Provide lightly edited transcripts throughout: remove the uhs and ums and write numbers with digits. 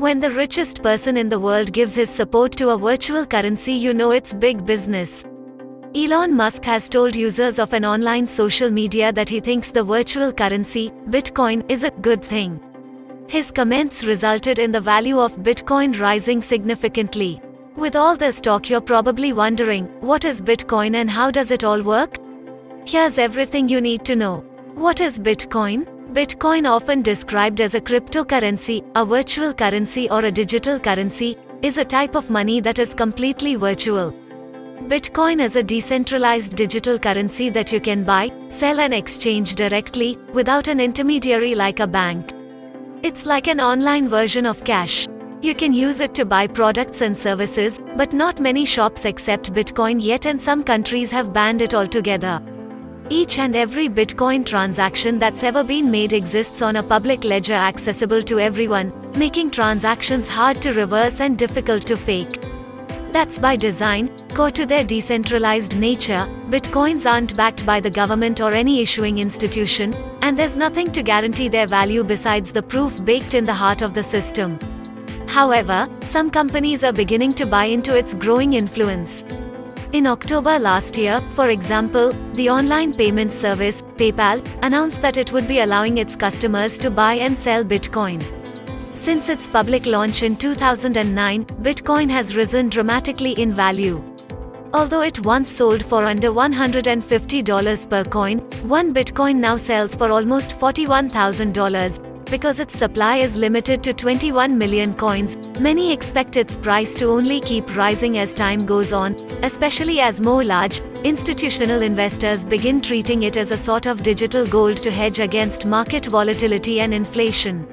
When the richest person in the world gives his support to a virtual currency, you know it's big business. Elon Musk has told users of an online social media that he thinks the virtual currency, Bitcoin, is a good thing. His comments resulted in the value of Bitcoin rising significantly. With all this talk, you're probably wondering, what is Bitcoin and how does it all work? Here's everything you need to know. What is Bitcoin? Bitcoin, often described as a cryptocurrency, a virtual currency or a digital currency, is a type of money that is completely virtual. Bitcoin is a decentralized digital currency that you can buy, sell and exchange directly, without an intermediary like a bank. It's like an online version of cash. You can use it to buy products and services, but not many shops accept Bitcoin yet, and some countries have banned it altogether. Each and every Bitcoin transaction that's ever been made exists on a public ledger accessible to everyone, making transactions hard to reverse and difficult to fake. That's by design. Core to their decentralized nature, Bitcoins aren't backed by the government or any issuing institution, and there's nothing to guarantee their value besides the proof baked in the heart of the system. However, some companies are beginning to buy into its growing influence. In October last year, for example, the online payment service, PayPal, announced that it would be allowing its customers to buy and sell Bitcoin. Since its public launch in 2009, Bitcoin has risen dramatically in value. Although it once sold for under $150 per coin, one Bitcoin now sells for almost $41,000. Because its supply is limited to 21 million coins, many expect its price to only keep rising as time goes on, especially as more large, institutional investors begin treating it as a sort of digital gold to hedge against market volatility and inflation.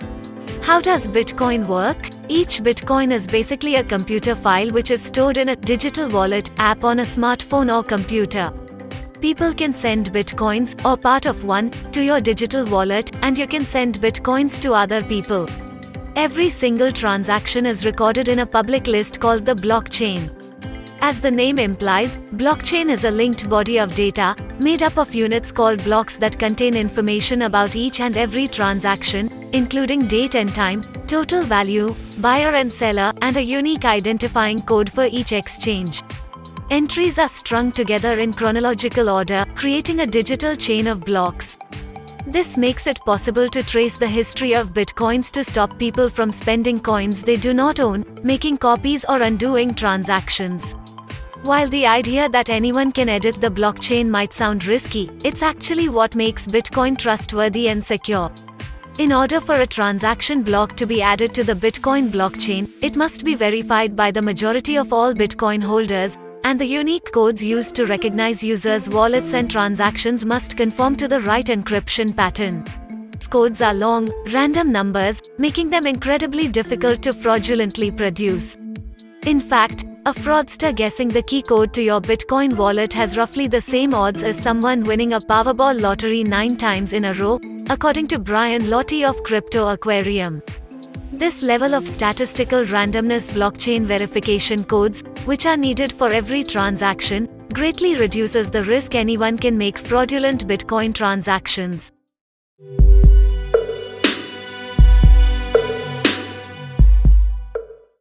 How does Bitcoin work? Each Bitcoin is basically a computer file which is stored in a digital wallet app on a smartphone or computer. People can send Bitcoins, or part of one, to your digital wallet, and you can send Bitcoins to other people. Every single transaction is recorded in a public list called the blockchain. As the name implies, blockchain is a linked body of data, made up of units called blocks that contain information about each and every transaction, including date and time, total value, buyer and seller, and a unique identifying code for each exchange. Entries are strung together in chronological order, creating a digital chain of blocks. This makes it possible to trace the history of Bitcoins to stop people from spending coins they do not own, making copies or undoing transactions. While the idea that anyone can edit the blockchain might sound risky, it's actually what makes Bitcoin trustworthy and secure. In order for a transaction block to be added to the Bitcoin blockchain, it must be verified by the majority of all Bitcoin holders, and the unique codes used to recognize users' wallets and transactions must conform to the right encryption pattern. These codes are long, random numbers, making them incredibly difficult to fraudulently produce. In fact, a fraudster guessing the key code to your Bitcoin wallet has roughly the same odds as someone winning a Powerball lottery 9 times in a row, according to Brian Lottie of Crypto Aquarium. This level of statistical randomness blockchain verification codes, which are needed for every transaction, greatly reduces the risk anyone can make fraudulent Bitcoin transactions.